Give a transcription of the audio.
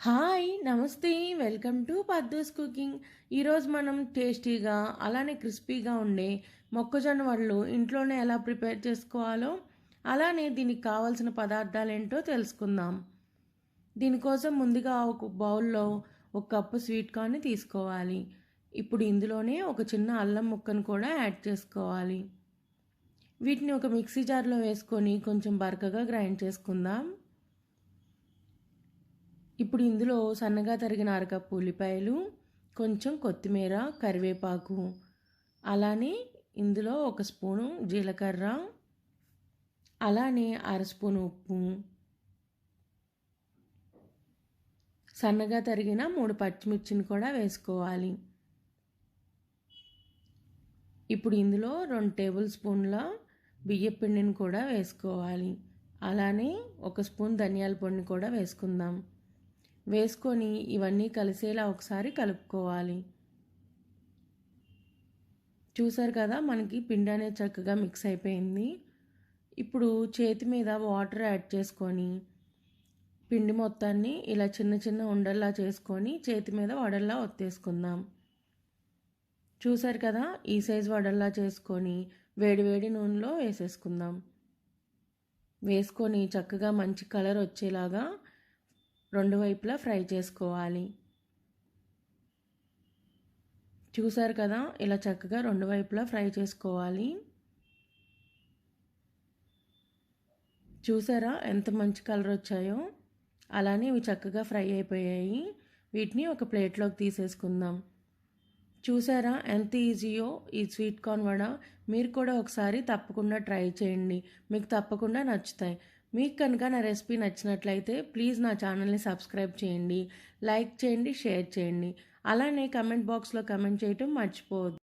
Hi నమస్తే welcome to Paddu's cooking. ఈరోజు మనం టేస్టీగా అలానే క్రిస్పీగా ఉండే మొక్కజొన్న వడలు ఇంట్లోనే ఎలా ప్రిపేర్ చేసుకోవాలో అలానే దీనికి కావాల్సిన పదార్థాలు ఏంటో తెలుసుకుందాం. దీనికోసం ముందుగా ఒక బౌల్లో ఒక కప్పు స్వీట్ కార్న్ తీసుకోవాలి. ఇప్పుడు ఇందులోనే ఒక చిన్న అల్లం ముక్కను కూడా యాడ్ చేసుకోవాలి. వీటిని ఒక మిక్సీ జార్లో వేసుకొని కొంచెం బరకగా గ్రైండ్ చేసుకుందాం. ఇప్పుడు ఇందులో సన్నగా తరిగిన అరకప్పు ఉల్లిపాయలు, కొంచెం కొత్తిమీర, కరివేపాకు, అలానే ఇందులో ఒక స్పూను జీలకర్ర, అలానే అర స్పూను ఉప్పు, సన్నగా తరిగిన 3 పచ్చిమిర్చిని కూడా వేసుకోవాలి. ఇప్పుడు ఇందులో 2 టేబుల్ స్పూన్ల బియ్యం పిండిని కూడా వేసుకోవాలి. అలానే ఒక స్పూన్ ధనియాల పొడిని కూడా వేసుకుందాం. వేసుకొని ఇవన్నీ కలిసేలా ఒకసారి కలుపుకోవాలి. చూసారు కదా, మనకి పిండి అనేది చక్కగా మిక్స్ అయిపోయింది. ఇప్పుడు చేతి మీద వాటర్ యాడ్ చేసుకొని పిండి మొత్తాన్ని ఇలా చిన్న చిన్న ఉండల్లా చేసుకొని చేతి మీద వడల్లా ఒత్తేసుకుందాం. చూసారు కదా, ఈ సైజు వడల్లా చేసుకొని వేడివేడి నూనెలో వేసేసుకుందాం. వేసుకొని చక్కగా మంచి కలర్ వచ్చేలాగా 2 వైపులా ఫ్రై చేసుకోవాలి. చూసారు కదా, ఇలా చక్కగా 2 వైపులా ఫ్రై చేసుకోవాలి. చూసారా ఎంత మంచి కలర్ వచ్చాయో? అలానే ఇవి చక్కగా ఫ్రై అయిపోయాయి. వీటిని ఒక ప్లేట్లోకి తీసేసుకుందాం. చూసారా ఎంత ఈజీయో ఈ స్వీట్ కార్న్ వడ. మీరు కూడా ఒకసారి తప్పకుండా ట్రై చేయండి, మీకు తప్పకుండా నచ్చుతాయి. మీకు కనుక నా రెసిపీ నచ్చినట్లయితే ప్లీజ్ నా ఛానల్ని సబ్స్క్రైబ్ చేయండి, లైక్ చేయండి, షేర్ చేయండి. అలానే కమెంట్ బాక్స్లో కమెంట్ చేయటం మర్చిపోవద్దు.